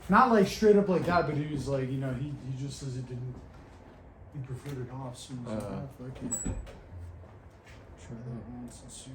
Not like straight up like that, but he was like, you know, he just says it didn't. He preferred it off, so he's like, oh, fuck it. Try that once and see.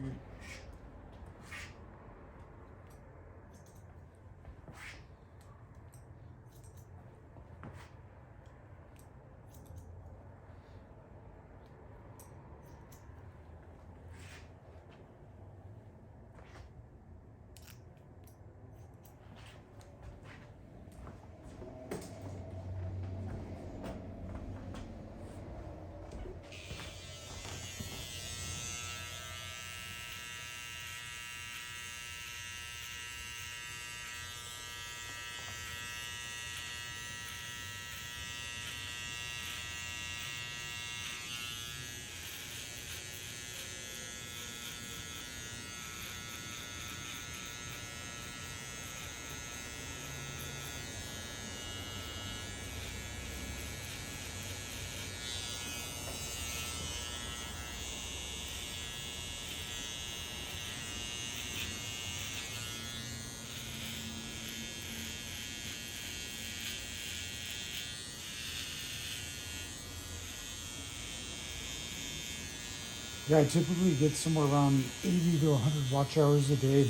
Yeah, I typically get somewhere around 80 to 100 watch hours a day,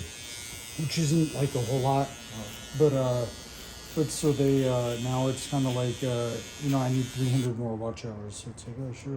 which isn't like a whole lot, but so they, now it's kind of like, you know, I need 300 more watch hours, so it's like, oh, sure.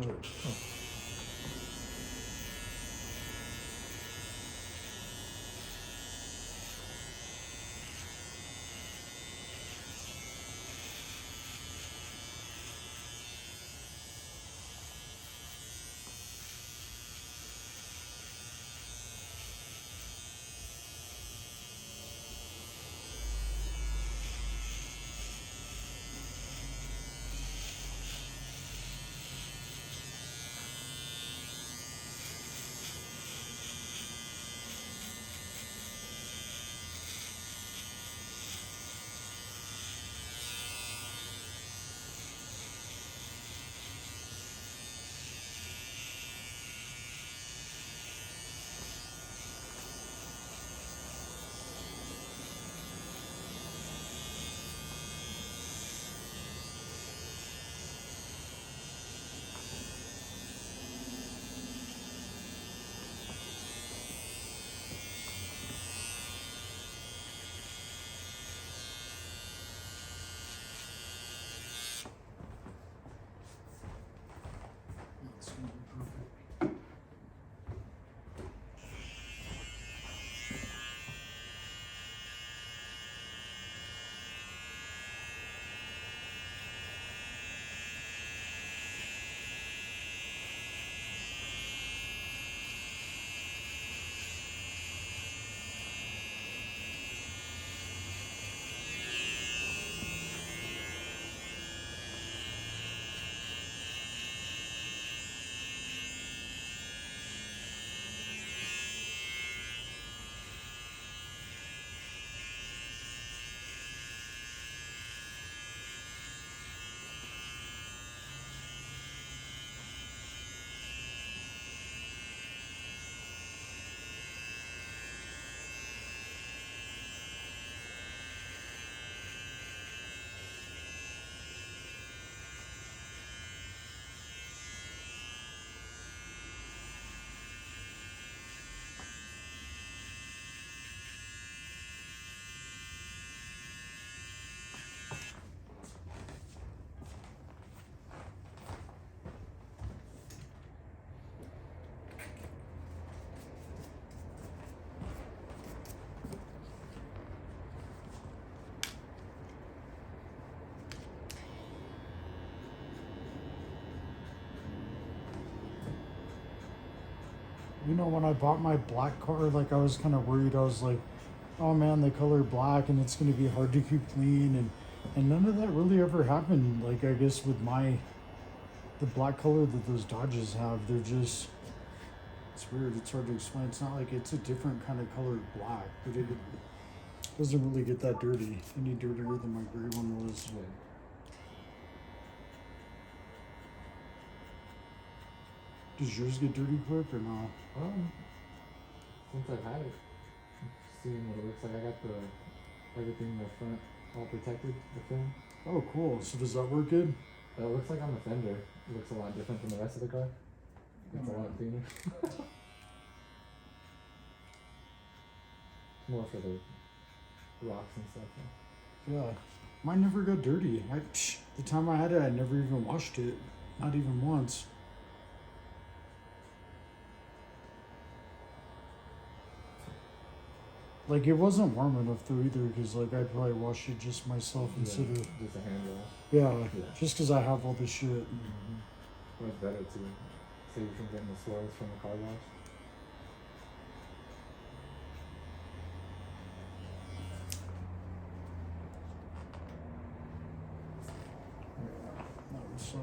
It's gonna be perfect. You know, when I bought my black car, like I was kind of worried. I was like, oh man, they color black and it's going to be hard to keep clean. And none of that really ever happened. Like, I guess with the black color that those Dodges have, they're just, it's weird. It's hard to explain. It's not like it's a different kind of colored black, but it doesn't really get that dirty. Any dirtier than my gray one was. Does yours get dirty quick or not? Since I've had it, seeing what it looks like, I got the everything in the front all protected, the film. Oh, cool. So does that work good? It looks like on the fender. It looks a lot different from the rest of the car. It's a lot cleaner. More for the rocks and stuff. Yeah. Mine never got dirty. The time I had it, I never even washed it. Not even once. Like, it wasn't warm enough though either, because like I'd probably wash it just myself instead of just a hand wash. yeah. Just because I have all this shit. Mm-hmm. Well, it's better too. Save you from getting the swirls from the car wash. That was so.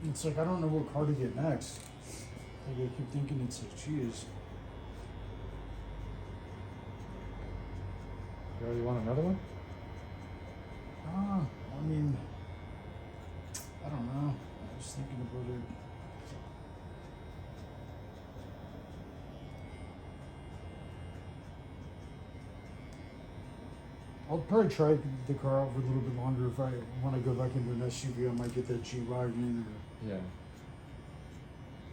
It's like I don't know what car to get next. Like I keep thinking it's like, geez. You already want another one? I mean, I don't know. I was thinking about it. I'll probably try the car out for a little bit longer. If I want to go back into an SUV, I might get that G-Wagon. Yeah.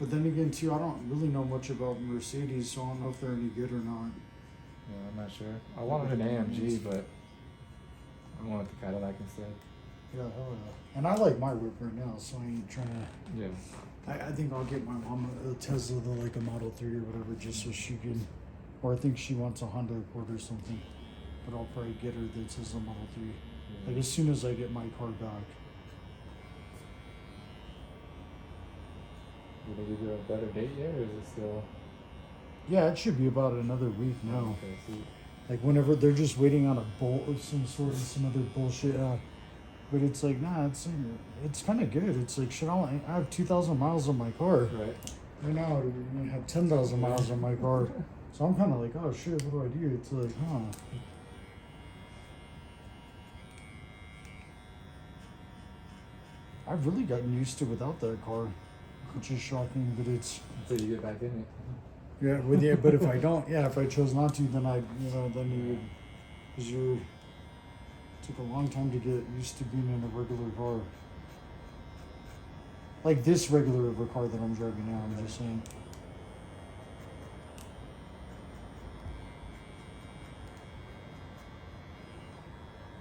But then again, too, I don't really know much about Mercedes, so I don't know if they're any good or not. Yeah, I'm not sure. I wanted an AMG, but I wanted the Cadillac instead. Yeah, hell yeah. And I like my whip right now, so I ain't trying to. Yeah. I think I'll get my mom a Tesla, like a Model 3 or whatever, just so she can. Or I think she wants a Honda Accord or something. But I'll probably get her the Tesla Model 3. Yeah. Like as soon as I get my car back. Did they give you a better date yet, or is it still? Yeah, it should be about another week now. Okay, see. Like whenever they're just waiting on a bolt of some sort of some other bullshit. But it's like, nah, it's kind of good. It's like, shit, I have 2,000 miles on my car. Right. Right now, I have 10,000 miles on my car. So I'm kind of like, oh shit, what do I do? It's like, huh. I've really gotten used to without that car, which is shocking, but it's. Until you get back in it. Yeah, but if I don't, if I chose not to, then then you would, because took a long time to get used to being in a regular car. Like this regular of a car that I'm driving now, I'm just saying.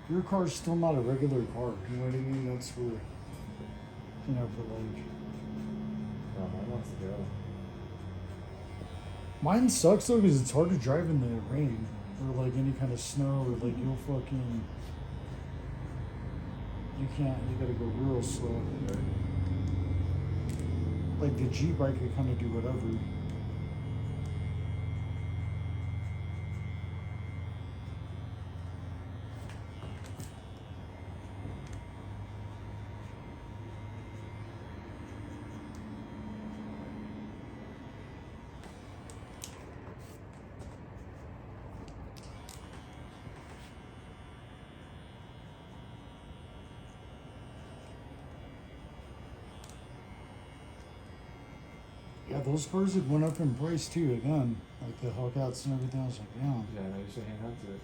Your car's still not a regular car, you know what I mean? That's where, but like. Oh, mine wants to go. Mine sucks though because it's hard to drive in the rain or like any kind of snow or like you gotta go real slow. Like the Jeep I could kind of do whatever. Yeah, those cars had went up in price too again. Like the Hellcats and everything. I was like, yeah. Yeah, you should hang on to it.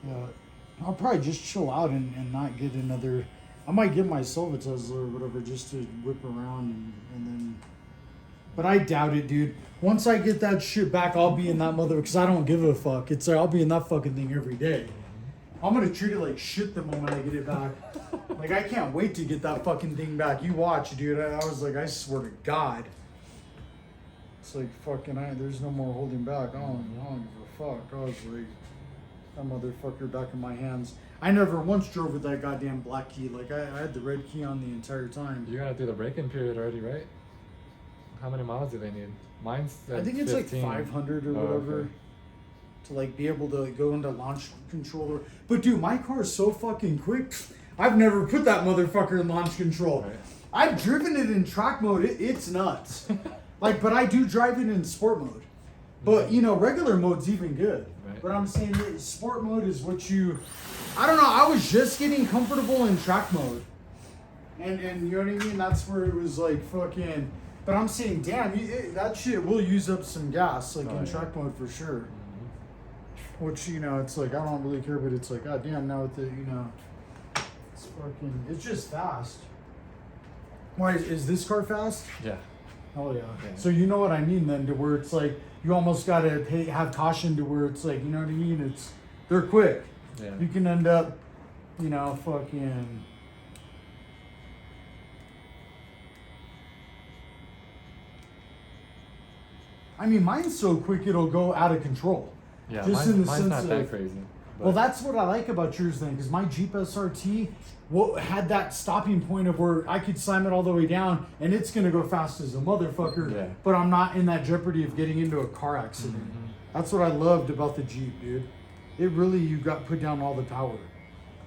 Yeah. I'll probably just chill out and not get another. I might get myself a Tesla or whatever just to whip around and then. But I doubt it, dude. Once I get that shit back, I'll be in that mother. Because I don't give a fuck. It's like I'll be in that fucking thing every day. I'm gonna treat it like shit the moment I get it back. Like I can't wait to get that fucking thing back. You watch, dude. I was like, I swear to God. It's like fucking, there's no more holding back. I don't give a fuck. I was like, that motherfucker back in my hands. I never once drove with that goddamn black key. Like I had the red key on the entire time. You got through the break-in period already, right? How many miles do they need? Mine's I think it's 15. like 500 or whatever. Okay. To like be able to go into launch control. But dude, my car is so fucking quick. I've never put that motherfucker in launch control. Right. I've driven it in track mode. It's nuts. Like, but I do drive it in sport mode. But you know, regular mode's even good. Right. But I'm saying that sport mode is what you. I don't know. I was just getting comfortable in track mode, and you know what I mean. That's where it was like fucking. But I'm saying, damn, that shit will use up some gas, like in track mode for sure. Which, you know, it's like, I don't really care, but it's like, god damn, now with the, you know, it's fucking, it's just fast. Why, is this car fast? Yeah. Oh yeah. So you know what I mean then, to where it's like, you almost gotta have caution to where it's like, you know what I mean? They're quick. Yeah. You can end up, you know, fucking. I mean, mine's so quick it'll go out of control. Yeah, Just in the mine's sense not that of- crazy. Well, that's what I like about yours then, because my Jeep SRT had that stopping point of where I could slam it all the way down, and it's gonna go fast as a motherfucker. Yeah. But I'm not in that jeopardy of getting into a car accident. That's what I loved about the Jeep, dude. It really, you got put down all the power.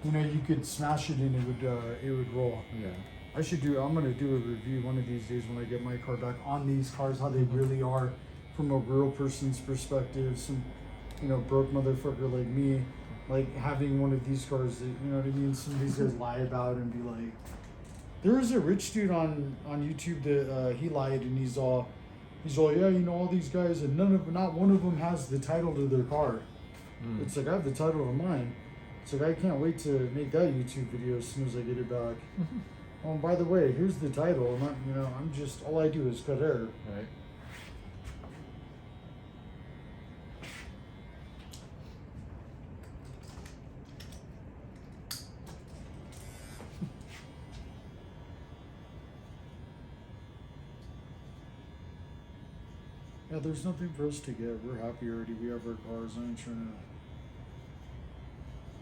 You know, you could smash it and it would roll. Yeah. I'm gonna do a review one of these days when I get my car back on these cars, how they really are from a real person's perspective. Some, you know, broke motherfucker like me, like having one of these cars that, you know what I mean, some of these guys lie about and be like, there was a rich dude on YouTube that he lied and he's all, yeah, you know, all these guys and not one of them has the title to their car. It's like, I have the title to mine. It's like, I can't wait to make that YouTube video as soon as I get it back. Oh, and by the way, here's the title. I'm just, all I do is cut hair. Right. Yeah, there's nothing for us to get. We're happy already. We have our cars. I ain't trying to.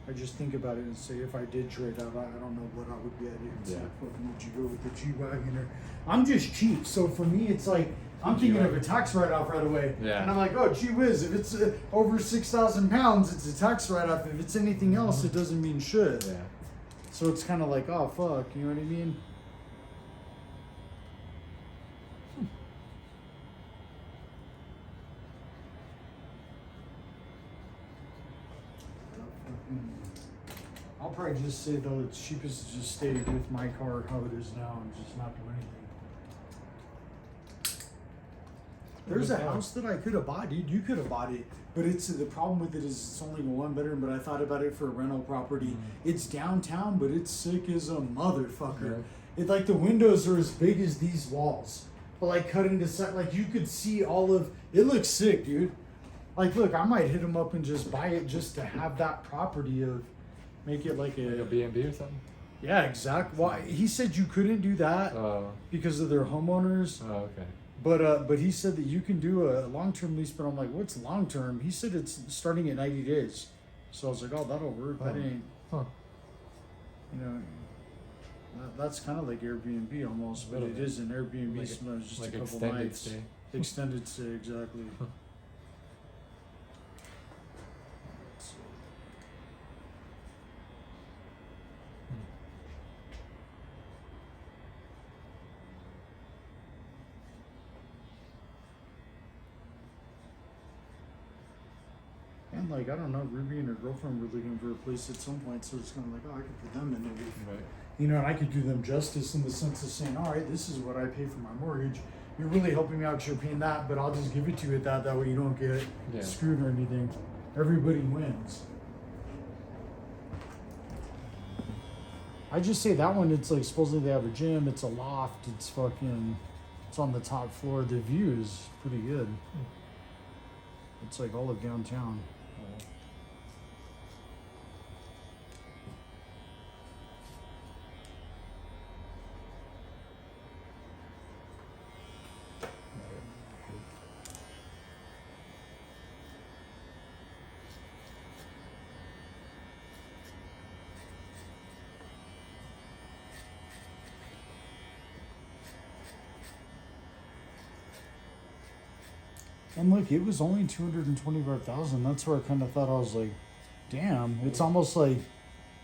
I just think about it and say, if I did trade out, I don't know what I would get. It's like, fucking, would you go with the G-Wagon or... I'm just cheap, so for me, it's like, I'm thinking of a tax write-off right away. Yeah. And I'm like, oh, gee whiz, if it's over 6,000 pounds, it's a tax write-off. If it's anything else, it doesn't mean shit. Yeah. So it's kind of like, oh, fuck, you know what I mean? I'll probably just say, though, it's cheapest to just stay with my car how it is now and just not do anything. There's a house that I could have bought, dude. You could have bought it. But the problem with it is it's only one bedroom, but I thought about it for a rental property. It's downtown, but it's sick as a motherfucker. Yeah. It, like, the windows are as big as these walls. But, like, cut into set, like, you could see all of, it looks sick, dude. Like, look, I might hit them up and just buy it just to have that property of, make it like Like a B&B or something? Yeah, exactly. Well, he said you couldn't do that because of their homeowners. Oh, okay. But he said that you can do a long-term lease. But I'm like, what's long-term? He said it's starting at 90 days. So I was like, oh, that'll work. That ain't, you know, that's kind of like Airbnb almost, but it is an Airbnb. Like Sometimes just like a couple extended nights. stay. Extended stay, exactly. And like, I don't know, Ruby and her girlfriend were looking for a place at some point, so it's kind of like, oh, I could put them in it. Right. You know, and I could do them justice in the sense of saying, all right, this is what I pay for my mortgage. You're really helping me out because you're paying that, but I'll just give it to you at that. That way you don't get screwed or anything. Everybody wins. I just say that one, it's like, supposedly they have a gym, it's a loft, it's on the top floor. The view is pretty good. It's like all of downtown. And look, it was only 225,000. That's where I kind of thought, I was like, damn, it's almost like,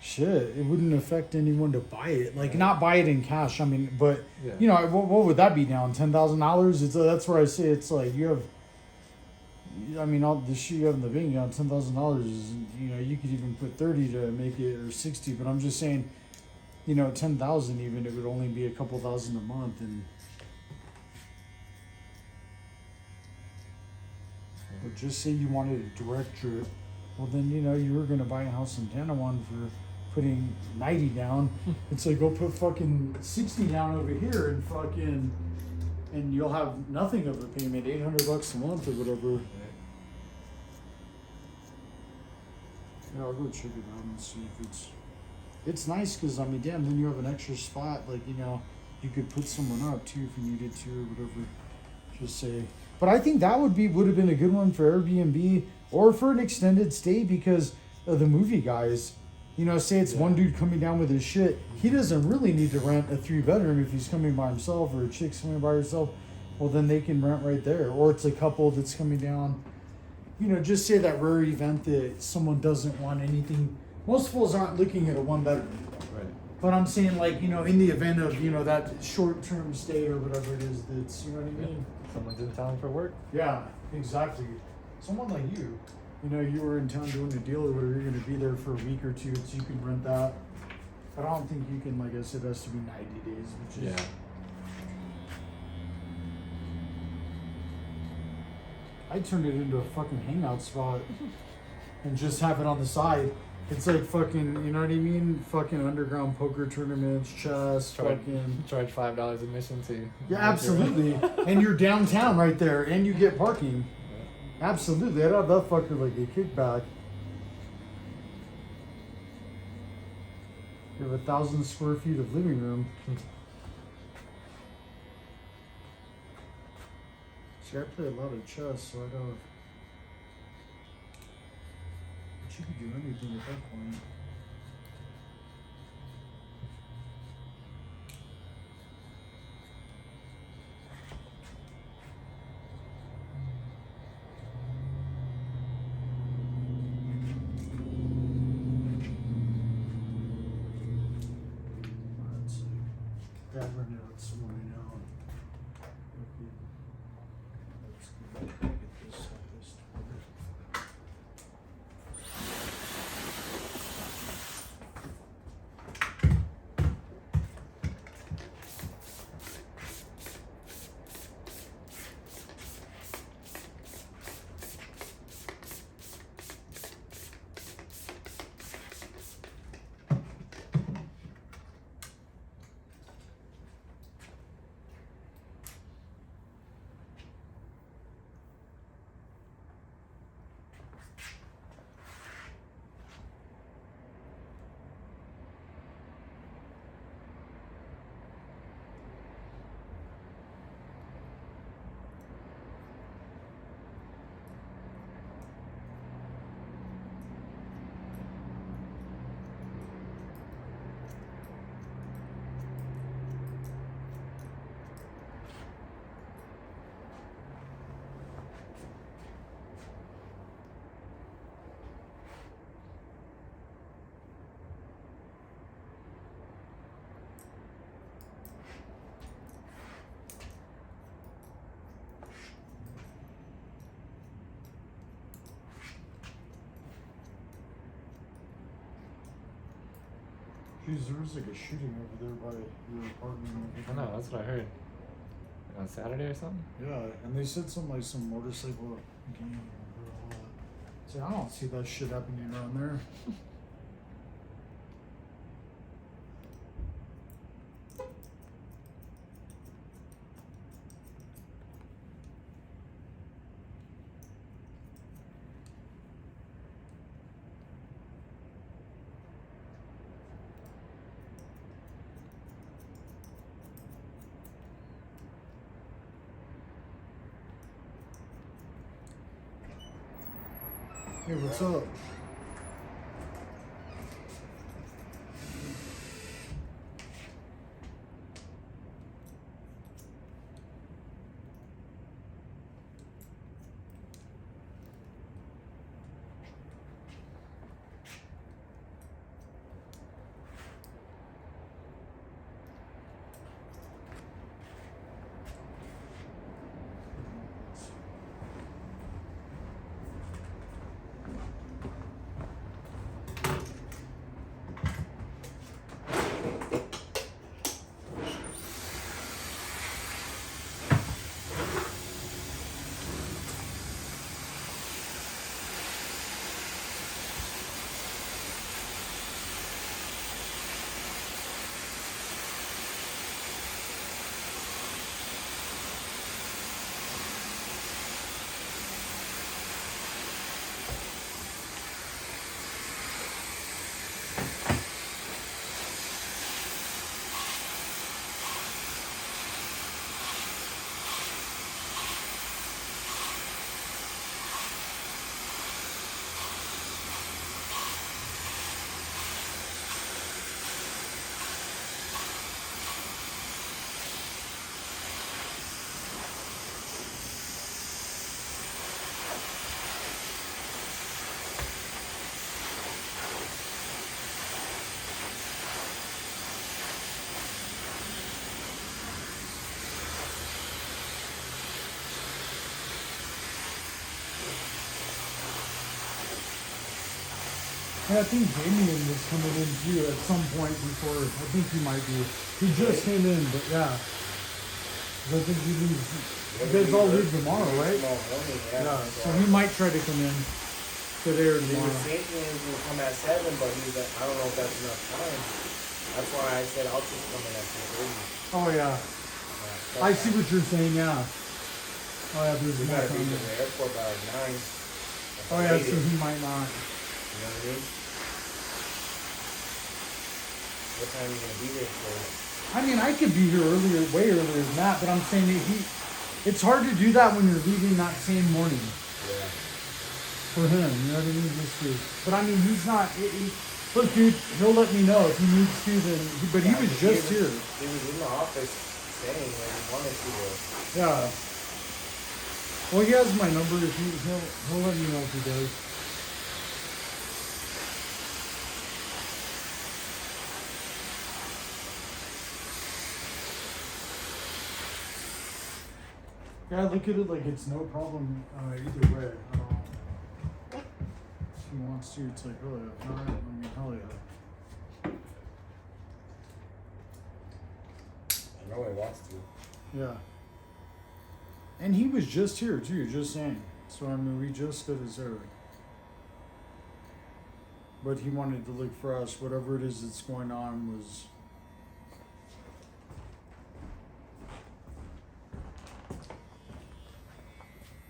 shit, it wouldn't affect anyone to buy it. Like, not buy it in cash. I mean, but, you know, what would that be down? $10,000? That's where I say it's like, you have, I mean, all the shit you have in the bank account, $10,000 is, you know, you could even put 30 to make it, or 60. But I'm just saying, you know, 10,000 even, it would only be a couple thousand a month, and. But just say you wanted a direct drip, well then, you know, you were gonna buy a house in Tanawan for putting 90 down. It's like, go put fucking 60 down over here and fucking, and you'll have nothing of a payment, $800 a month or whatever. Yeah, I'll go check it out and see if it's nice, because I mean, damn, then you have an extra spot, like, you know, you could put someone up too if you needed to or whatever. Just say. But I think that would have been a good one for Airbnb or for an extended stay, because of the movie guys. You know, say it's one dude coming down with his shit. He doesn't really need to rent a 3-bedroom if he's coming by himself, or a chick's coming by herself. Well, then they can rent right there. Or it's a couple that's coming down. You know, just say that rare event that someone doesn't want anything. Most fools aren't looking at a 1-bedroom. Right. But I'm saying, like, you know, in the event of, you know, that short-term stay or whatever it is, that's, you know what I mean? Someone's in town for work. Yeah, exactly. Someone like you. You know, you were in town doing a deal or whatever, you're going to be there for a week or two, so you can rent that. But I don't think you can, like I said, it has to be 90 days, which is... Yeah. I'd turn it into a fucking hangout spot and just have it on the side. It's like fucking, you know what I mean? Fucking underground poker tournaments, chess, fucking... Charge $5 admission to... Yeah, absolutely. And you're downtown right there, and you get parking. Yeah. Absolutely. I'd have that fucker like a kickback. You have 1,000 square feet of living room. See, I play a lot of chess, so I don't... But you could do anything at that point. Let's see. That run out somewhere I know. Okay. Let's get this set this together. Jeez, there was like a shooting over there by your apartment. I know, that's what I heard. On Saturday or something? Yeah, and they said something like some motorcycle gang or all that. See, I don't see that shit happening around there. Hey, what's up? Yeah, I think Damien was coming in too at some point before. I think he might be. He just came in, but yeah. 'Cause I think he leaves. You guys all leave tomorrow, right? Tomorrow morning, Yeah. So he might try to come in today or He was tomorrow. thinking he was gonna come at 7, but he was like, I don't know if that's enough time. That's why I said I'll just come in at 3:30. Oh yeah. I see what you're saying. Yeah. Oh yeah. There's We more gotta be time. to the airport by like 9. Oh yeah. So he might not. You know what I mean? What time are you gonna be there for? I mean, I could be here earlier, way earlier than that, but I'm saying that it's hard to do that when you're leaving that same morning Yeah. for him. You know what I mean? Just to, but I mean, he's not. Look, dude, he'll let me know if he needs to. But he was just here. He was in the office saying that he wanted to go. Yeah. Well, he has my number. If he'll let me know if he does. Yeah, I look at it like it's no problem either way. If he wants to, it's like, oh yeah, all right, I mean, hell yeah. I know he wants to. Yeah. And he was just here too, just saying. So I mean, we just got his hair. But he wanted to look fresh. Whatever it is that's going on was.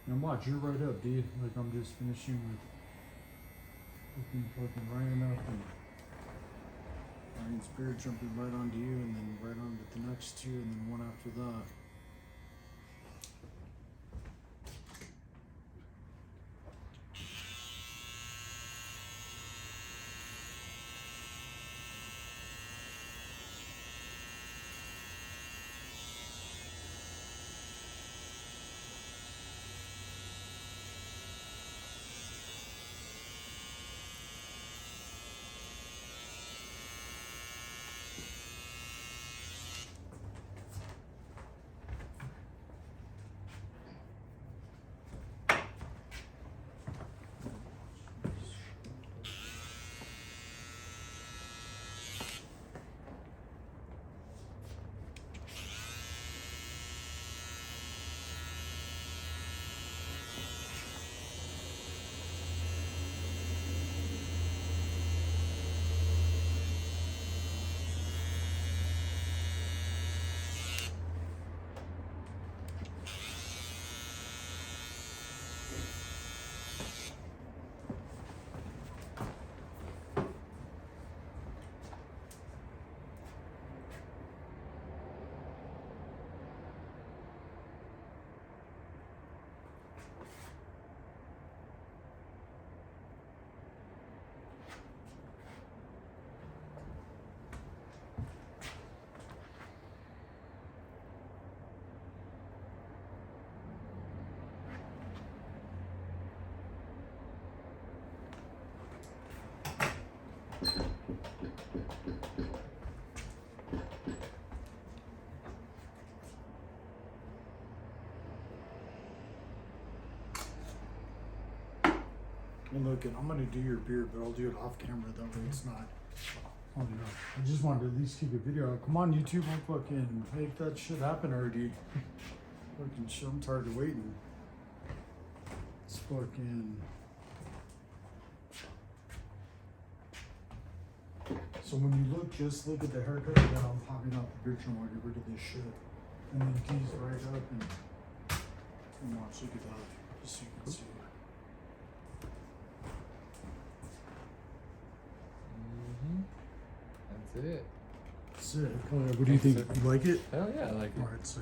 And watch, you're right up, dude. Like I'm just finishing with looking fucking Ryan up and Ryan's beard jumping right onto you and then right onto the next two and then one after that. And look, I'm gonna do your beard, but I'll do it off camera. That way it's not. Oh no! I just wanted to at least keep a video out. Come on, YouTube, I'll fucking make that shit happen already. Fucking shit, I'm tired of waiting. It's fucking. So when you look, just look at the haircut, and then I'm popping out the beard trim while I get rid of this shit, and then tease right up and watch. Look at that, just so you can see. That's it. That's it. What do you think? You like it? Hell yeah, I like it. All right, so